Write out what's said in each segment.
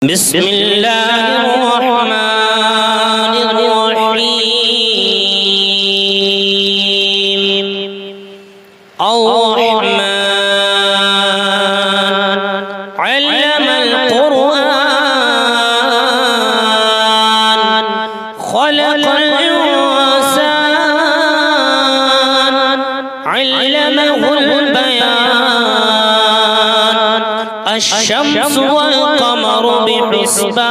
بسم الله الرحمن الرحيم الرحمن علم القرآن خلق الإنسان علمه البيان الشمس والقمر بحسبان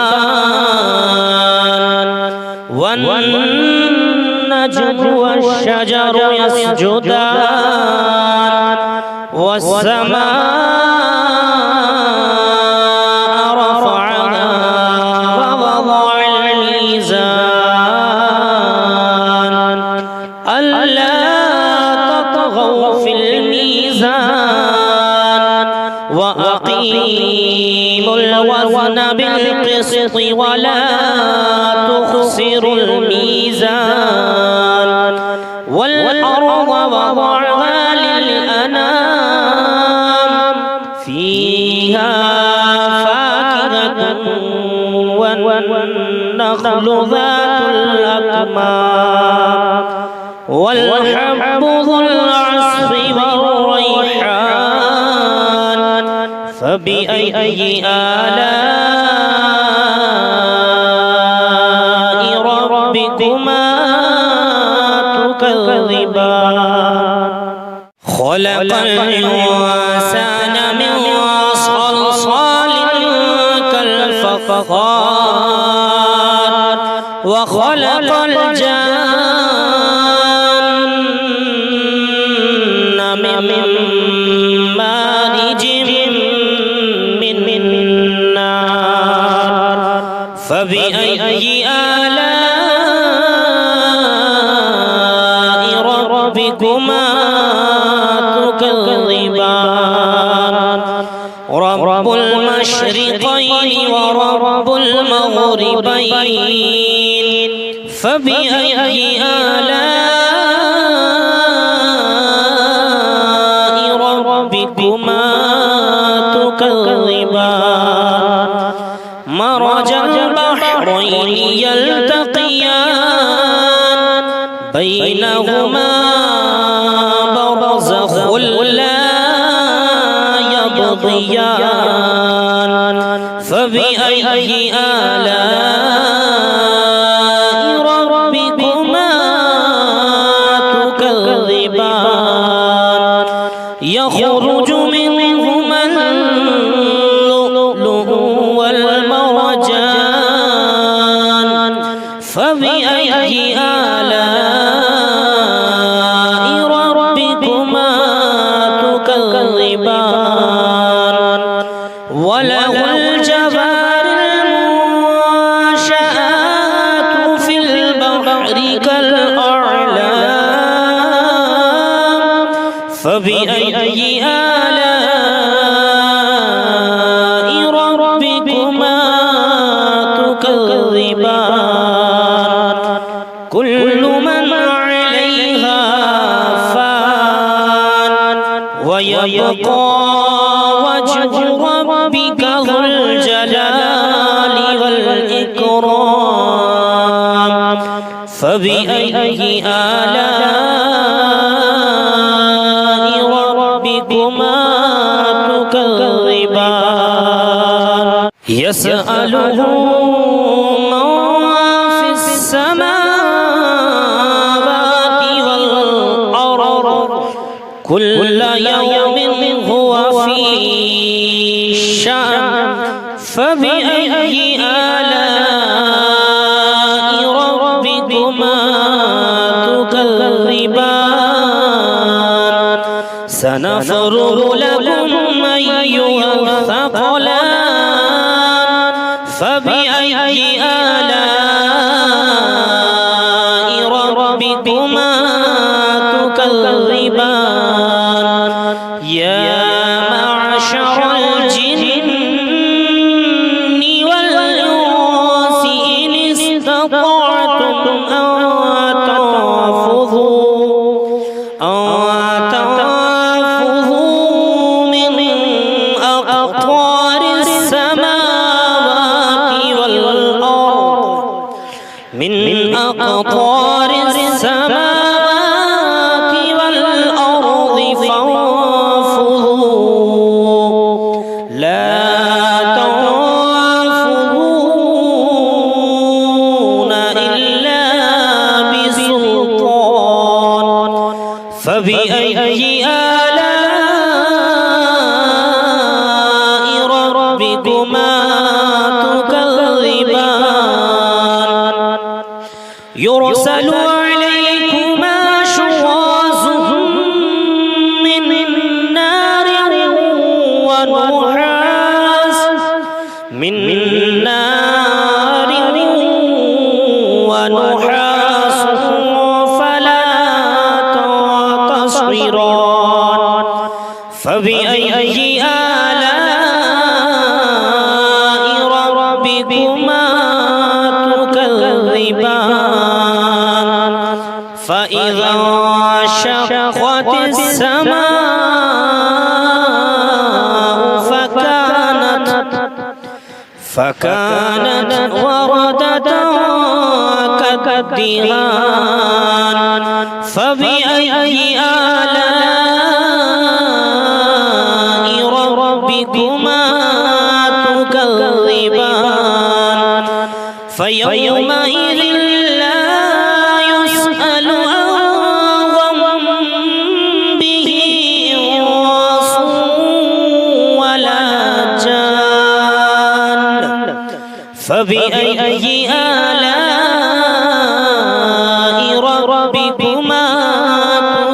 والنجم والشجر يسجدان والسماء رفعها ووضع الميزان ألا تطغوا في الميزان وأقيموا الوزن بالقسط ولا تخسروا الميزان والأرض وضعها للأنام فيها فاكهة والنخل ذات الأكمام والحب ذو العصف والريحان فبأي آلاء ربكما تكذبان خلق الإنسان من صلصال كالفخار وخلق الجن من مارج من نار فبأي آلاء ربكما تكذبان رب المشرقين ورب المغربين فبأي آلاء ربكما تكذبان مرج البحرين يلتقيان بينهما برزخ لا يبغيان فبأي آلاء ربكما تكذبان يخرج منهما اللؤلؤ والمرجان فبأي آلاء ربكما تكذبان وله الجوار المنشآت في البحر كالأعلام فبأي آلاء ربكما تكذبان كل من عليها فان ويبقى وجه ربك ذو الجلال والإكرام فبأي آلاء ربكما تكذبان يسأله من في السماوات والأرض كل يوم هو في شأن فبأي آلاء ربكما تكذبان سنفرغ لكم أيها الثقلان فبأي آلاء ربكما تكذبان يا معشر الجن والإنس إن استطعتم أن تنفذوا من أقطار السماوات أقطار السماوات والأرض فانفذوا لا تنفذون إلا بسلطان فبأي آلاء ربكما تكذبان يرسل عليكما شواظ من نار ونحاس فلا تنتصران فبأي آلاء ربكما تكذبان فإذا انشقت السماء فكانت وردة كالدهان فبأي آلاء ربكما تكذبان فيومئذ لا يسأل عن ذنبه إنس ولا جان فبأي آلاء ربكما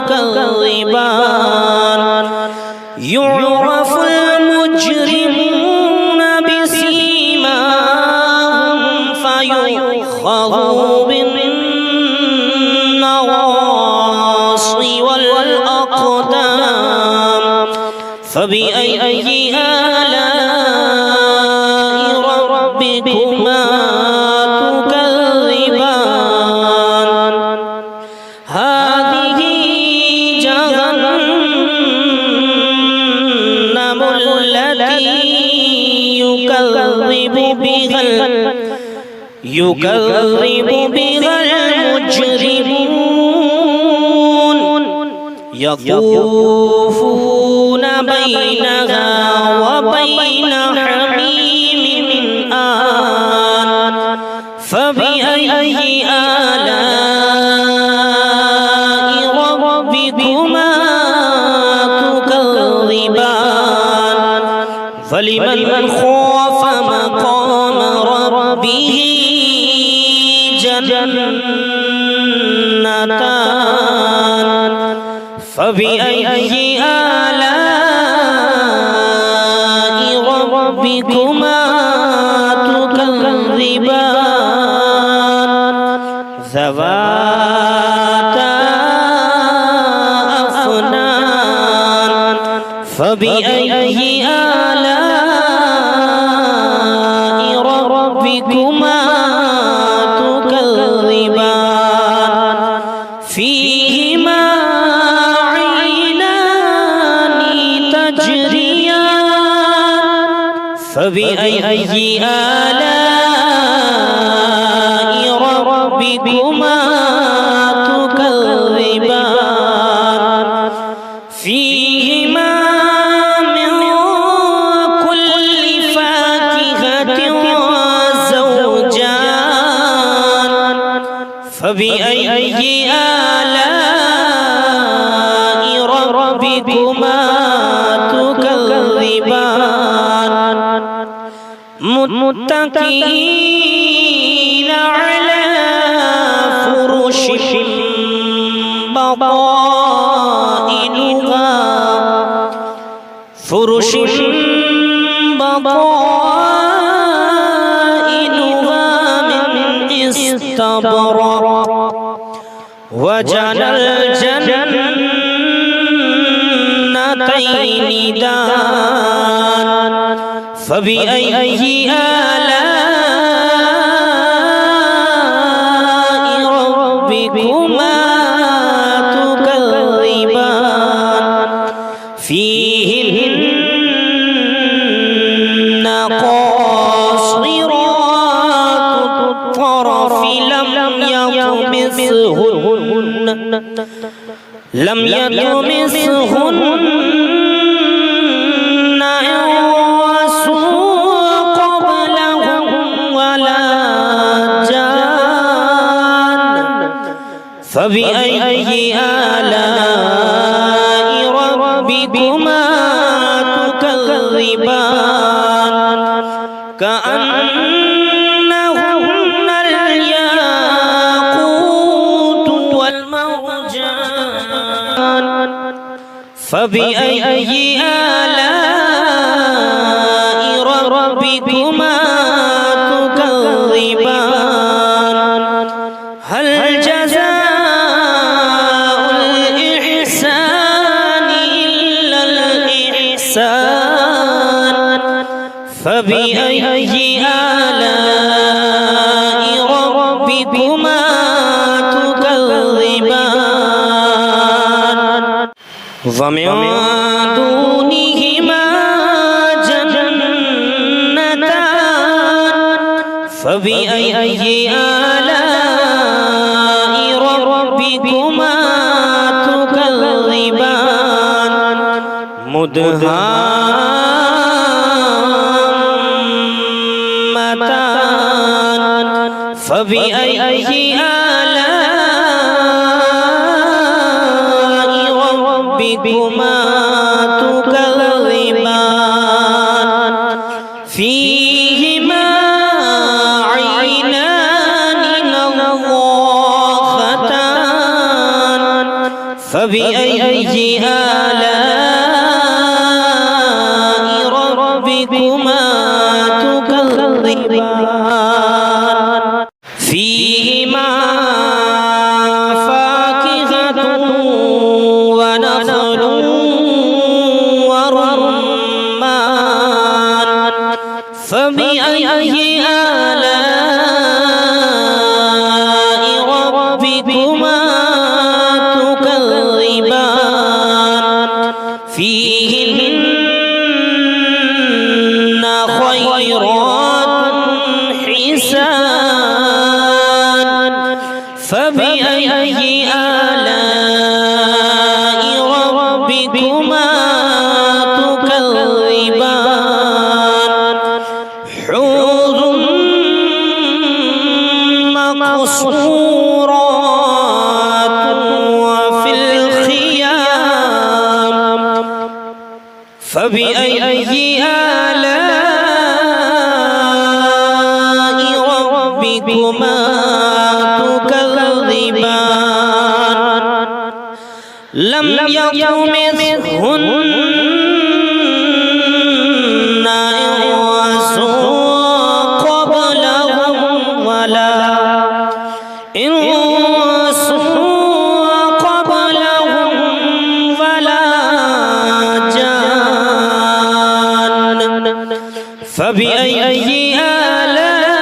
تكذبان يعرف المجرمون بسيماهم فيؤخذ بالنواصي والأقدام فبأي آلاء ربكما تكذبان هذه جهنم التي يكذب بها المجرمون يطوفون بينها وبين حميم آن فبأي آلاء ربكما تكذبان فلمن خاف مقام ربه جنتان فبأي آلاء ربكما تكذبان ذواتا أفنان فبأي آلاء ربكما تكذبان فيهما عينان تجريان فبأي آلاء ربكما تكذبان فيهما من كل فاكهة زوجان فبأي آلاء ربكما تكذبان متكئين على فرش بطائنها من استبرق وجنى الجنتين دان فبأي آلاء ربكما تكذبان فيهن قاصرات الطرف لم يطمثهن لم يطمثهن إنس قبلهم ولا جان فبأي آلاء ربكما تكذبان كأنهن الياقوت والمرجان فبأي آلاء ربكما تكذبان هل جزاء الإحسان إلا الإحسان فبأي آلاء ربكما تكذبان ومن دونهما جنتان فبأي آلاء ربكما تكذبان مدهامتان فبأي آلاء ربكما تكذبان فيهما عينان نضاختان فبأي آلاء ربكما تكذبان فيهما فاكهة ونخل ورمان فبأي آلاء ربكما تكذبان فيهن خيرات حسان فبأي آلاء ربكما تكذبان حور مقصورات وفي الخيام فبأي آلاء ربكما تكذبان لم يطمثهن إنس قبلهم ولا جان فبأي آلاء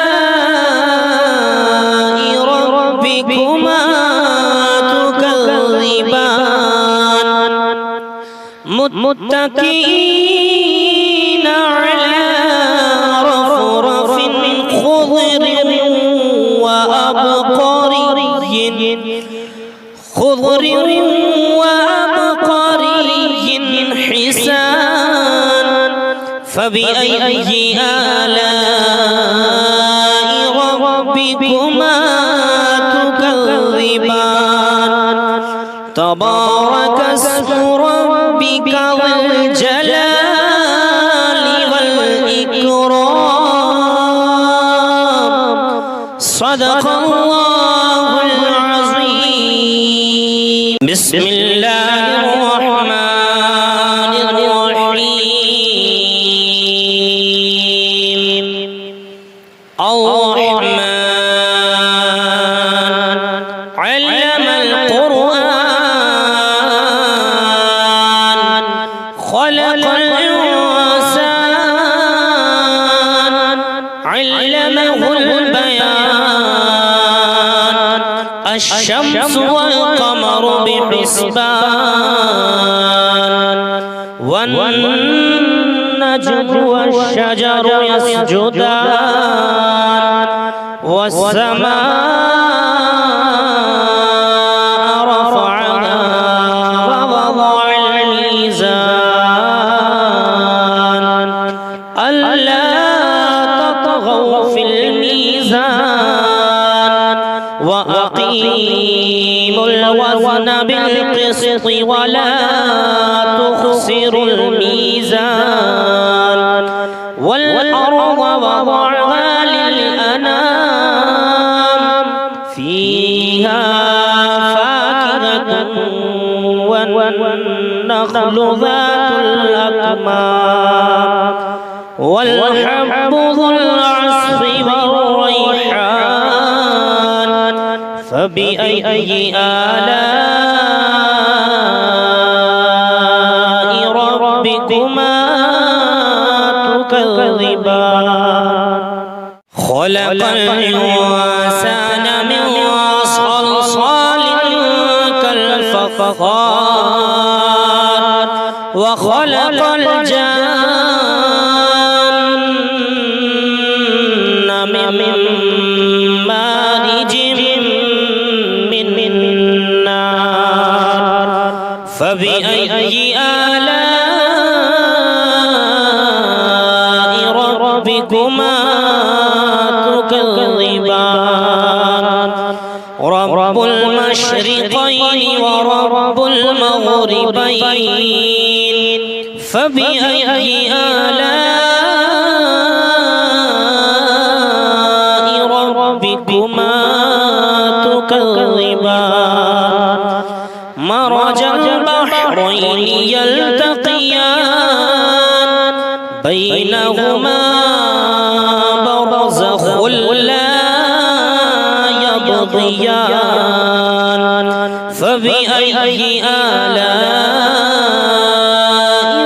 ربكما تكذبان متكئين على رفرف خضر وأبقري حسان فبأي آلاء ربكما تكذبان تبارك اسم ربك ذو الجلال والإكرام صدق الله العظيم بسم الله الرحمن الرحيم الرحمن علم القرآن خلق الإنسان علمه البيان الشمس والقمر بحسبان والنجم والشجر يسجدان والسماء رفعها وأقيموا الوزن بالقسط ولا تخسروا الميزان والأرض وضعها للأنام فيها فاكهة والنخل ذات الأكمام والحب ذو العصف والريحان فبأي آلاء ربكما تكذبان خلق الإنسان من صلصال كالفخار وخلق الجن من مارج من نار فبأي آلاء ربكما تكذبان رب المشرقين ورب المغربين فبأي آلاء ربكما تكذبان مرج البحرين يلتقيان بينهما برزخ لا يبغيان فبأي آلاء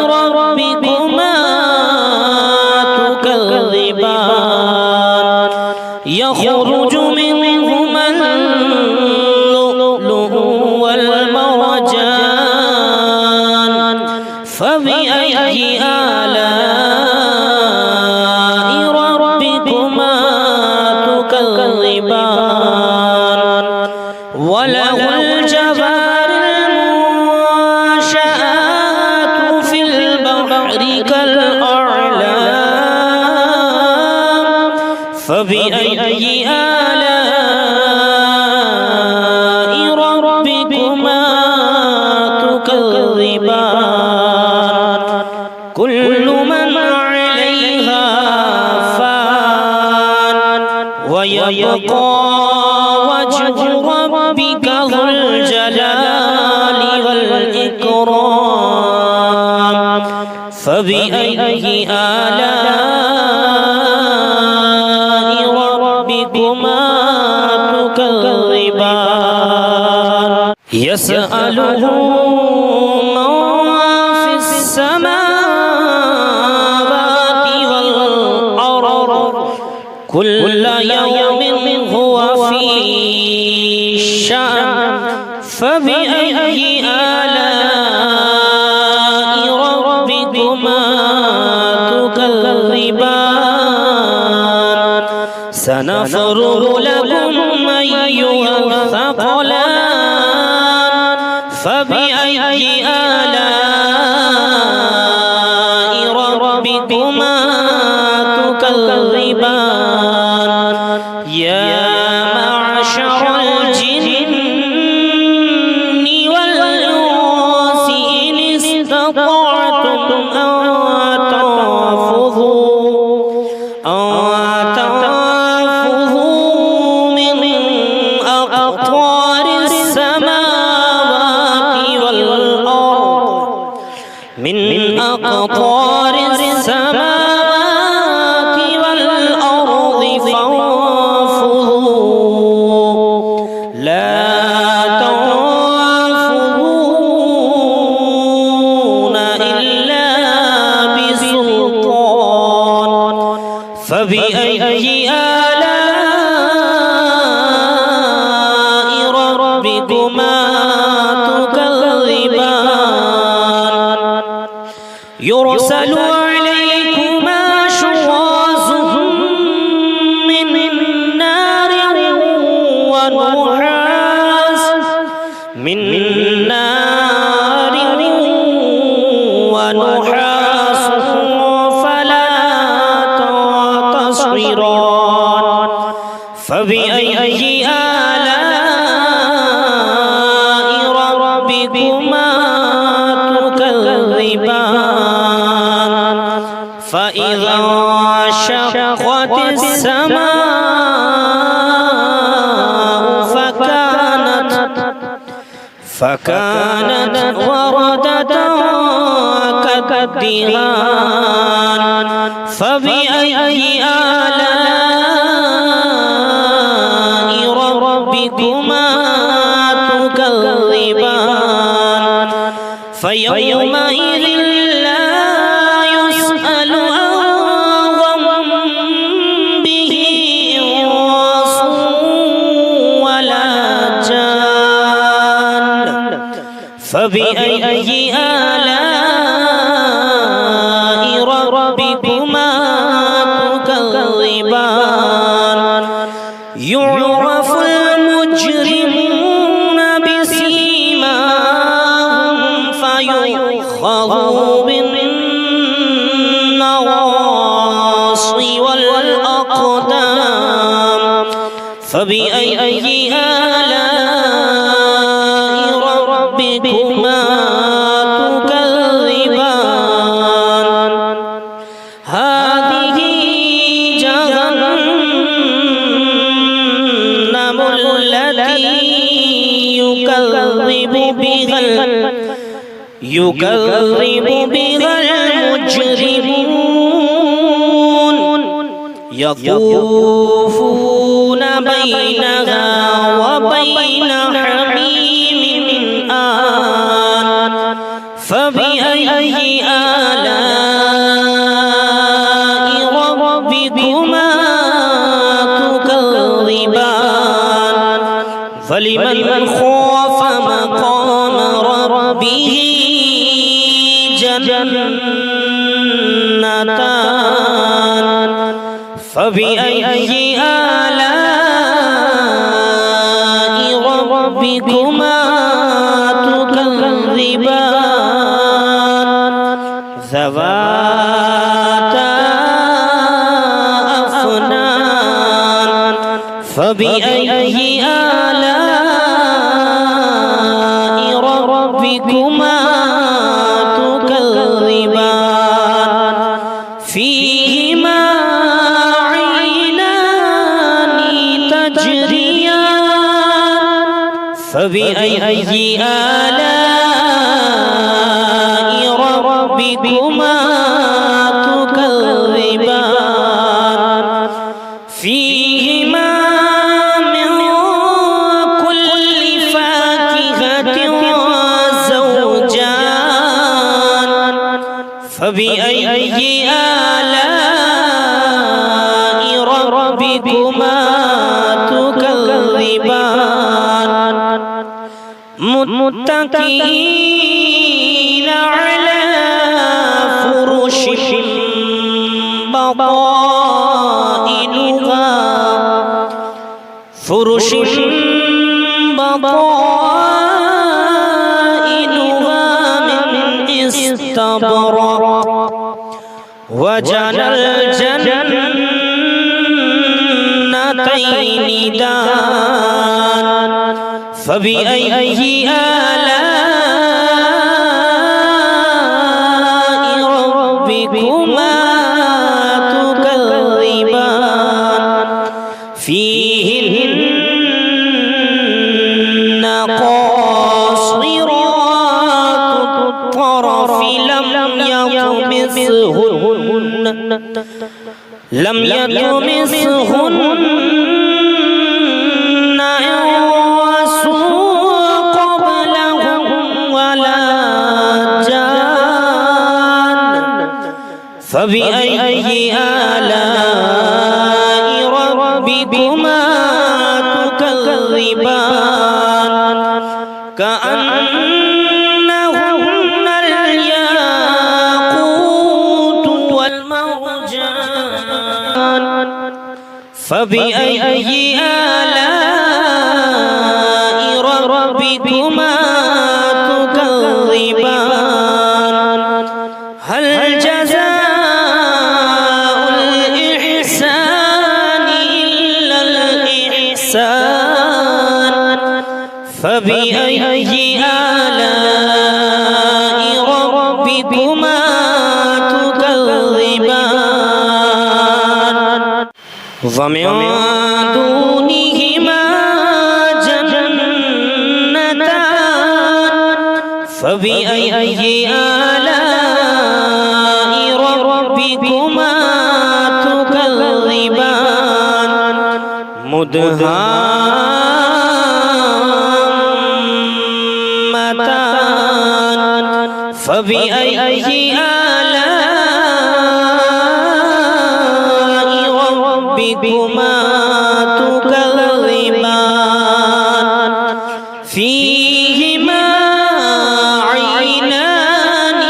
ربكما تكذبان يخرج منهما اللؤلؤ والمرجان فبأي آلاء ربكما تكذبان وله الجوار المنشآت في البحر كالأعلام فبأي آلاء ربكما تكذبان كل من عليها فان ويبقى وجه ربك ذو الجلال والإكرام فبأي آلاء ربكما تكذبان يسأله من في السماوات والأرض كل يوم هو في شأن فبأي آلاء ربكما تكذبان سنفرغ لكم أيها الثقلان فبأي آلاء ربكما تكذبان يا معشر الجن والإنس إن استطعتم أن تنفذوا من أقطار السماوات والأرض من أقطار السماوات والأرض فانفذوا لا تنفذون إلا بسلطان فبأي آلاء ربكما تكذبان يرسل عليكما شواظ من نار ونحاس فلا تصبران فبأي آلاء السماء فكانت وردة كالدهان فبأي آلاء ربكما تكذبان فيومئذ لا يسأل عن ذنبه إنس ولا جان فبأي آلاء ربكما تكذبان يعرف المجرمون بسيماهم فيؤخذ بالنواصي والأقدام فبأي آلاء ربكما تكذبان هذه جهنم التي يكذب بها المجرمون يطوفون بينها وبين حميم آن فبأي آلاء ربكما تكذبان فلمن خاف مقام ربه جنتان فبأي آلاء ربكما تكذبان ذواتا أفنان فبأي آلاء ربكما تكذبان فيهما عينان تجريان فبأي آلاء ربكما تكذبان فيهما من كل فاكهة زوجان فبأي آلاء ربكما تكذبان متكئين على فرش بطائنها من استبرق وجنى الجنتين دان فبأي آلاء ربكما تكذبان فيهن قاصرات الطرف لم يطمثهن إنس قبلهم ولا جان فبأي آلاء ربكما تكذبان كأنهن الياقوت والمرجان فبأي آلاء ربكما تكذبان هل جزاء الإحسان إلا الإحسان فبأي آلاء ربكما تكذبان ومن دونهما جنتان فبأي آلاء ربكما تكذبان مدهامتان فبأي آلاء ربكما تكذبان فيهما عينان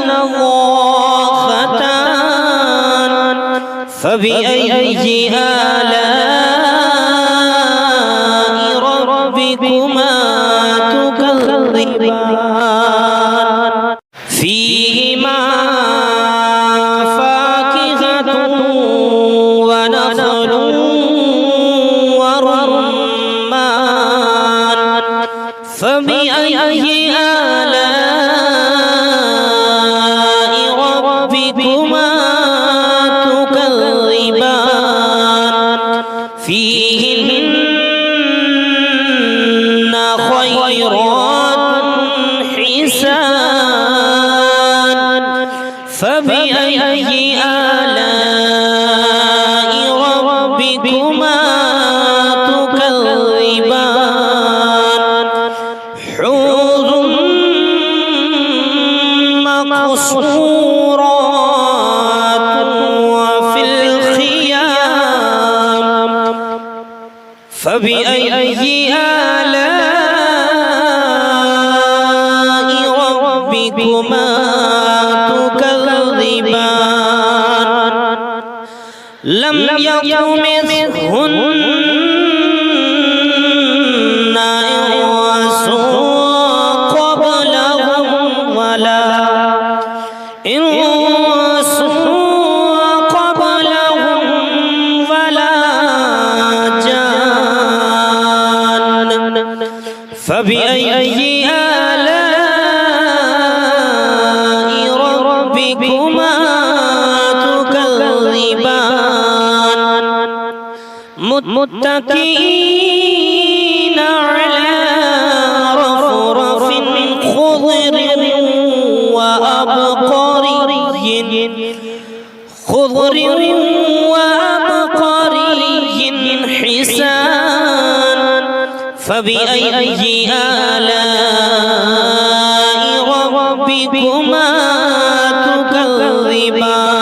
نضاختان فبأي آلاء ربكما تكذبان فيهما فاكهة ونخل ورمان فبأي آلاء ربكما تكذبان فيهن خيرات حسان فبأي آلاء ربكما تكذبان حور مقصورات وفي الخيام فبأي آلاء ربكما تكذبان لم يطمثهن إنس قبلهم ولا جان فبأي آلاء ربكما تكذبان متكئين على رفرف خضر وأبقري حسان فبأي آلاء ربكما تكذبان